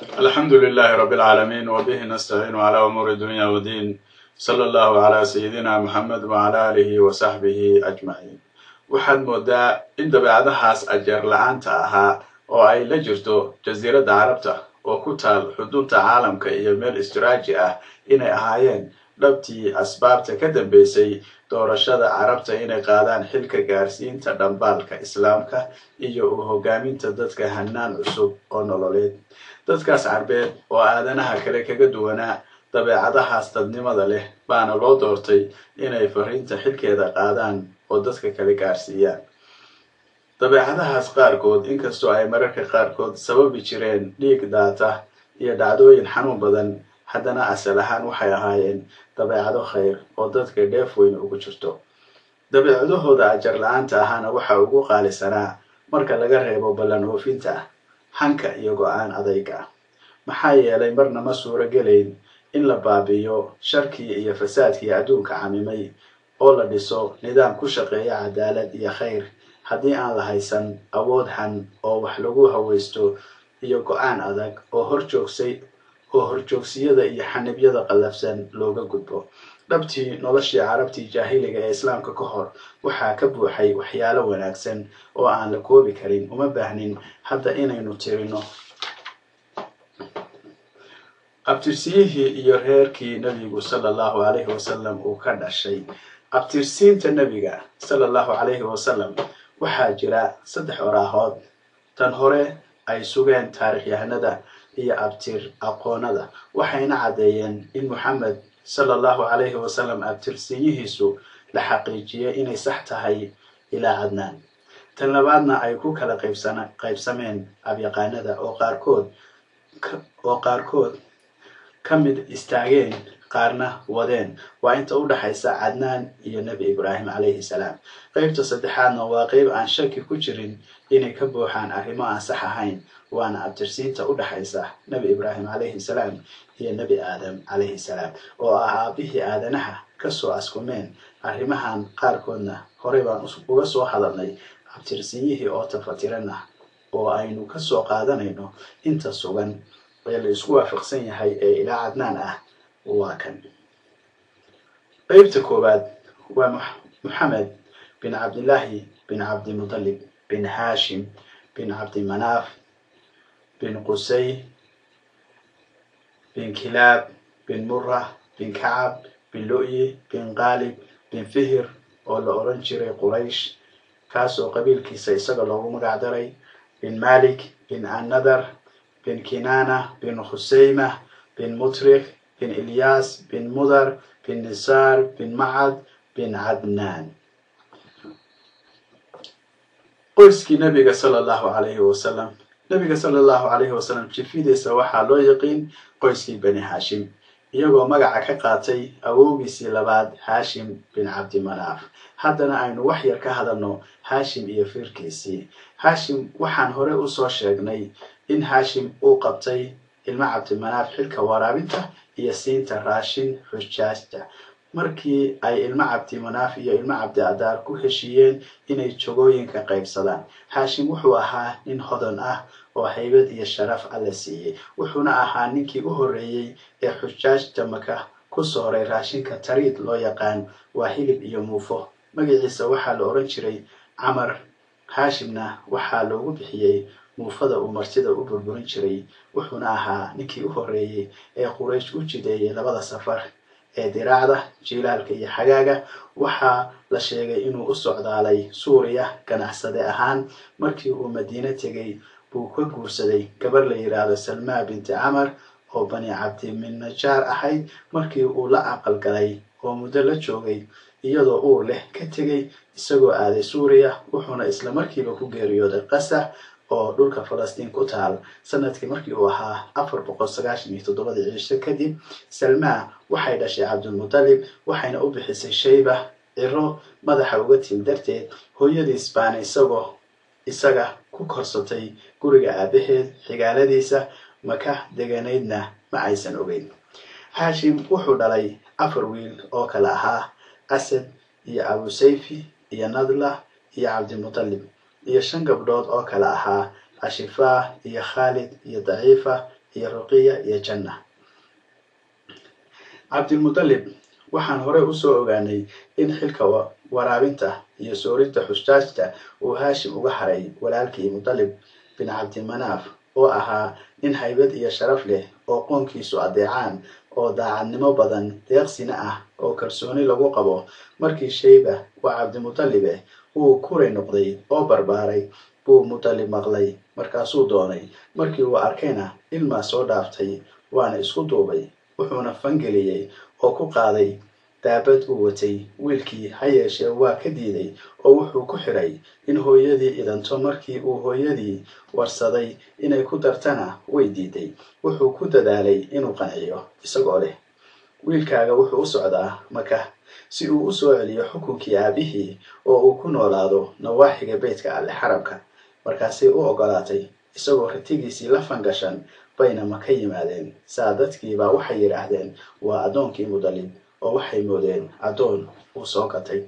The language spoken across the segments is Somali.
الحمد لله رب العالمين وبه نستعين على أمور الدنيا والدين صلى الله على سيدنا محمد وعلى آله وصحبه أجمعين. waxaad moodaa in dabeecadahaas ajeer la-aanta ahaa oo ay la jirto jasiiradda carabta oo ku taal xudunta caalamka iyo meel istiraaji ah inay ahaayeen dhabtii asbaabta ka dambeysay doorashada carabta inay qaadaan xilka gaarsiinta dhambaalka islaamka iyo u hogaaminta dadka hanaan cusub oo nololeed. dadkaas carbeed oo aadanaha kale kaga duwanaa dabeecadahaas dadnimada leh baana loo doortay inay fariinta xilkeeda qaadaan oo dadka kale gaarsiiyaan. dabeecadahaas qaarkood inkastoo ay mararka qaarkood sababi jireen dhiig daata iyo dhacdooyin xanuun badan, haddana asal ahaan waxay ahaayeen dabeecado khayr oo dadka dheef weyn ugu jirto. dabeecadahooda ajar la-aanta ahaana waxa ugu qaalisanaa marka laga reebo ballan oofinta, hanka iyo go-aan adayga. maxaa yeelay marna ma suuro gelayn in la baabi'iyo sharkii iyo fasaadkii adduunka camimay oo la dhiso nidaam ku shaqeeya cadaalad iyo khayr haddii aan la haysan awood han oo wax lagu hawaysto iyo go-aan adag oo horjoogsiyada iyo xanibyada qallafsan looga gudbo. dhabtii noloshii carabtii jaahiliga ee islaamka ka hor waxaa ka buuxay waxyaalo wanaagsan oo aan la koobi karin. uma baahnin hadda inaynu tirino abtirsiyihii iyo reerkii nabigu sallallahu alayhi wasallam uu ka dhashay. abtirsiinta nabiga sallallahu alayhi wasallam waxaa jira 3 oraahood. tan hore ay sugeen taarikhyahanada iyo abtir aqoonada, waxayna cadeeyeen in Muhammad sallallahu alayhi wasallam abtirsiyihiisu la xaqiijiyay inay sax tahay ilaa Adnaan. tan labaadna ay ku kala qaybsameen abyaqaanada oo qaarkood ka mid istaageen qaarna wadeen. waa inta u dhaxaysa Adnaan iyo Nabi Ibrahim alayhi salaam. qaybta saddexaadna waa qayb aan shaki ku jirin inay ka buuxaan arrimo aan sax ahayn, waana abtirsiinta u dhaxaysa Nabi Ibrahim alayhi salaam iyo Nabi Aadam alayhi salaam oo aabihii aadanaha kasoo askumeen. arrimahan qaarkoodna horey baan uga soo hadalnay abtirsiyihii oo tafatirana oo aynu kasoo qaadanayno inta sugan ee la isku waafaqsan yahay ee ilaa Adnaan ah. waa kan qaybta koobaad waa Muhammad bin Abdillahi bin Abdi Muttalib bin Hashim bin Abdi Manaf bin Qusay bin Kilab bin Murrah bin Ka'ab bin Lu'yi bin Qalib bin Fihr oo la oran jiray Quraysh, kaasoo qabiilkiisa isaga loogu magac daray bin Malik bin An-Nadar bin Kinana bin Khusayma bin Mutrikh bin Ilyas bin Mudar bin Nisar bin Ma'ad bin Adnaan. qoyskii nabiga sallallahu alayhi wasallam jifidiisa waxaa loo yaqiin qoyskii Bani Hashim, iyagoo magaca ka qaatay awowgiisii labaad Hashim bin Abdi Manaf. haddana aynu wax yar ka hadalno Hashim iyo firkiisii. Hashim waxaan hore u soo sheegnay in Hashim uu qabtay ilma Abdi Manaf xilka waraabinta iyo siinta raashin xujaajta. markii ay ilma Abdi Manaf iyo ilma Abdi Adar ku heshiiyeen inay jogooyinka qaybsadaan, Hashim wuxuu ahaa nin hodan ah oo haybad iyo sharaf alla siiyey. wuxuuna ahaa ninkii u horeeyay ee xujaajta Maka ku sooray raashinka tariid loo yaqaan, waa hilib iyo muufo. magaciisa waxaa la oran jiray Camar. Hashimna waxaa loogu bixiyey muufada uu martida u burburin jiray. wuxuuna ahaa ninkii u horeeyay ee Quraysh u jideeyay labada safar ee diraacda jilaalka iyo xagaaga. waxaa la sheegay inuu u socdaalay Suuriya ganacsade ahaan. markii uu Madiina tegay buu ka guursaday gabar la yiraahdo Salma binti Amar oo Bani Abdi Najjar ahayd. markii uu la aqal galay oo muddo la joogay iyadoo uu leh ka tegay isagoo aaday Suuriya, wuxuuna isla markiiba ku geeriyooday Qasa oo dhulka Falastiin ku taal sanadkii markii uu ahaa 497 ciise kadib. Salma waxay dhashay Abdul Muttalib, waxayna u bixisay Shayba ciro madaxa uga tiil darteed. hooyadiis baana isaga ku korsatay guriga aabaheed. xigaaladiisa Maka deganeydna ma aysan ogeyn. Hashim wuxuu dhalay 4 wiil oo kala ahaa Asad iyo Abu Sayfi iyo Nadla iyo Abdi Muttalib, iyo 5 gabdhood oo kala ahaa Ashifa iyo Khalid iyo Daciifa iyo Ruqiya iyo Janna. Cabdilmudallib waxaan hore u soo ogaanay in xilka waraabinta iyo soorinta xujaajta uu Haashim uga haray walaalkii Mudallib bin Cabdimanaaf oo ahaa nin haybad iyo sharaf leh oo qoonkiisu adeecaan oo daacadnimo badan deeqsina ah oo kalsooni lagu qabo. Markii Shayba waa Cabdimudallib uu kuray noqday oo barbaaray buu Mudallib maqlay, markaasuu doonay. Markii uu arkayna ilmaa soo dhaaftay waana isku duubay, wuxuuna fangeliyey oo ku qaaday daabad uu watay. Wiilkii ha yeeshee waa ka diiday oo wuxuu ku xiray in hooyadii idanto. Markii uu hooyadii warsaday inay ku dartana way diiday. Wuxuu ku dadaalay inuu qanciyo isagoo leh, wiilkaaga wuxuu u socdaa Maka si uu u soo celiyo xukunkii aabihii oo uu ku noolaado nawaaxiga Beytka Alle xaramka. Markaasay u ogolaatay, isagoo ratigiisii la fangashan bayna Maka yimaadeen. Saa dadkiibaa waxay yidhaahdeen waa addoonkii Mudallib oo waxay moodeen addoon uu soo gatay.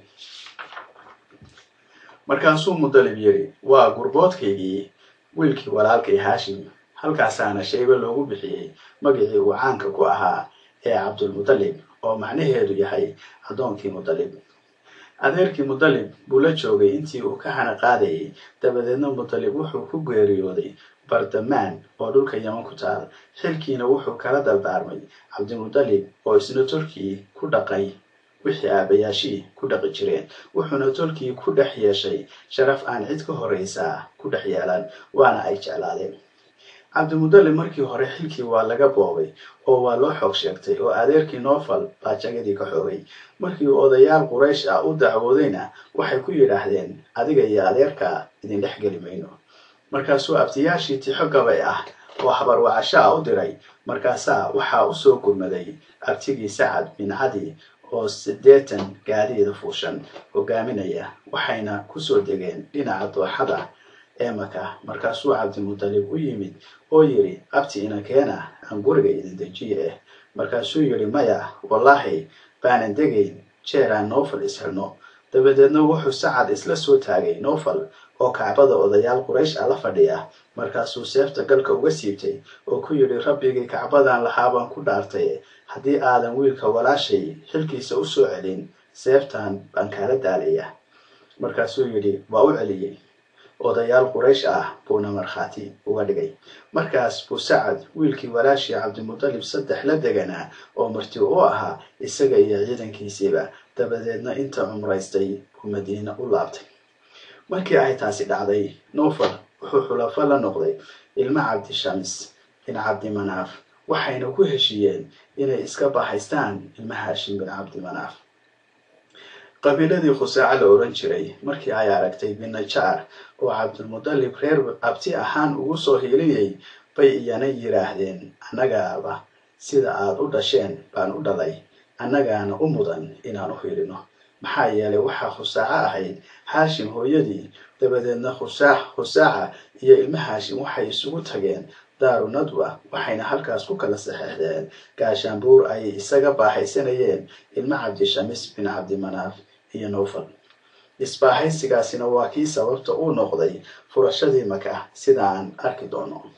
Markaasuu Mudallib yidhi, waa gurboodkaygii, wiilkii walaalkay Haashim. Halkaasaana Shayba loogu bixiyey magacii uu caanka ku ahaa ee Cabdulmudallib oo macnaheedu yahay addoonkii Mudallib. Adeerkii Mudallib buu la joogay intii uu ka hana qaadayay. Dabadeedna Mudallib wuxuu ku geeriyooday Bardamaan oo dhulka Yaman ku taal. Xilkiina wuxuu kala dardaarmay Cabdimudallib oo isna tolkii ku dhaqay wixii aabayaashii ku dhaqi jireen. Wuxuuna tolkii ku dhex yeeshay sharaf aan cid ka horreysa ku dhex yeelan, waana ay jeclaadeen. Cabdimudallib markii hore xilkii waa laga boobay oo waa loo xoog sheegtay oo adeerkii Noofal baa jagadii ka xoogay. Markii uu odayaal Quraysh ah u dacwoodayna waxay ku yidhaahdeen, adiga iyo adeerka idin dhex geli mayno. Markaasuu abtiyaashii tixo gabay ah oo habarwacasho ah u diray. Markaasaa waxaa u soo gurmaday abtigii Sacad bin Cadi oo 80 gaadiida fuushan hogaaminaya, waxayna ku soo degeen dhinaca dooxada ee Maka. Markaasuu Cabdimudallib u yimid oo yidhi, abti ina keena aan guriga idin dejiye. Markaasuu yidhi, maya wallaahi baanan degayn jeeraan Noofal ishelno. Dabadeedna wuxuu Sacad isla soo taagay Noofal oo Kacbada odayaal Quraysh ah la fadhiya. Markaasuu seefta galka uga siibtay oo ku yidhi, rabbigii Kacbadan lahaa baan ku dhaartay, haddii aadan wiilka walaashay xilkiisa u soo celin, seeftan baan kaala daalaya. Markaasuu yidhi, waa u celiyey. Odayaal Quraysh ah buuna markhaati uga dhigay. Markaas buu Sacad wiilkii walaashii Cabdimudallib 3 la deganaa oo marti u ahaa isaga iyo ciidankiisiiba. Dabadeedna inta cumraystay buu Madiina u laabtay. Markii ay taasi dhacday, Noofal wuxuu xulafo la noqday ilma Cabdishams bin Cabdimanaaf, waxayna ku heshiiyeen inay iska bahaystaan ilma Haashim bin Cabdimanaaf. qabiiladii Khusaaca la oran jiray markii ay aragtay bin Najaar oo Cabdulmudallib reer abti ahaan ugu soo hiiliyay bay iyana yiraahdeen, annagaaba sida aad u dhasheen baan u dhalay, annagaana u mudan inaan u hiilino. maxaa yeelay waxa Khusaaca ahayd Haashim hooyadii. Dabadeedna Khusaaca iyo ilma Haashim waxay isugu tageen daaru nadwa, waxayna halkaas ku kala saxeexdeen gaashaanbuur ay isaga baahaysanayeen ilma Cabdishams bin Cabdimanaaf iyo Noofal. Isbaahaysigaasina waa kii sababta uu noqday furashadii Maka sida aan arki doono.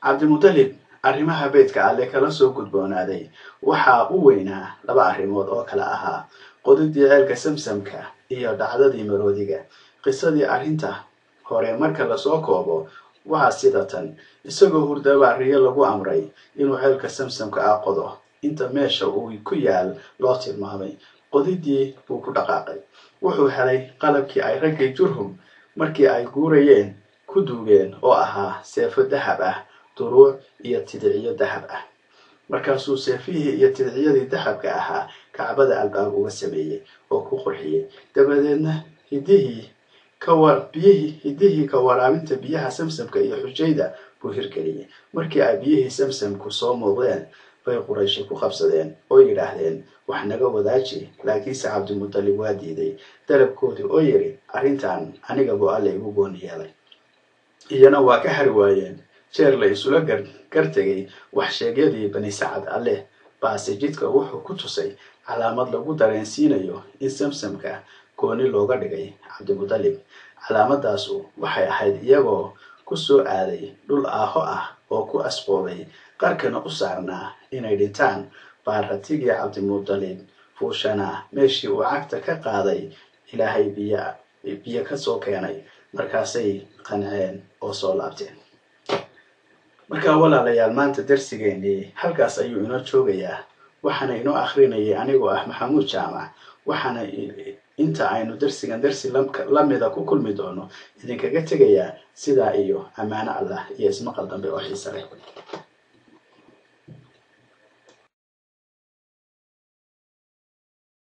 Cabdimudallib arrimaha Beytka Alle kala soo gudboonaaday waxa uu weynaa 2 arrimood oo kala ahaa qodidii ceelka Samsamka iyo dhacdadii maroodiga. Qisadii arrinta hore marka la soo koobo waa sida tan: isagoo hurdaba riyo lagu amray inuu ceelka Samsamka qodo. Inta meesha uu ku yaal loo tilmaamay, qodidii buu ku dhaqaaqay. Wuxuu helay qalabkii ay raggii Jurhum markii ay guurayeen ku duugeen oo ahaa seefo dahab ah, duruuc iyo tidciyo dahab ah. Markaasuu seefihii iyo tidciyadii dahabka ahaa Kacbada albaab uga sameeyay oo ku qurxiyay. Dabadeedna hidihii ka waraabinta biyaha Samsamka iyo xujayda buu hirgeliyay. Markii ay biyihii Samsamku soo muuqdeen bay Quraysh ku qabsadeen oo yiraahdeen, wax naga wadaaji. Laakiinse Cabdimudallib waa diiday dalabkoodii oo yiri, arrintan aniga buu Alle igu gooni yeelay. iyana waa ka hari waayeen. jeer la isula gartagay wax sheegyadii Bani Sacad Alle baase jidka wuxuu ku tusay calaamad lagu dareensiinayo in Samsamka gooni looga dhigay Cabdimudallib. calaamadaasu waxay ahayd iyagoo ku soo aaday dhul aaho ah oo ku asqooday qarkana u saarnaa inay dhintaan baa ratigii cabdimudalib fuushanaa meeshii uu cagta ka qaaday ilaahay biyo ka soo keenay markaasay qanceen oo soo laabteen. markaa walaalayaal maanta darsigeennii halkaas ayuu inoo joogayaa. waxaana inoo akhrinayay anigoo ah Maxamuud Jaamac. waxaana inta aynu darsigan darsi lamida ku kulmi doono idinkaga tegayaa sidaa iyo ammaano Allah iyo ismaqal dambe oo xiiso leh.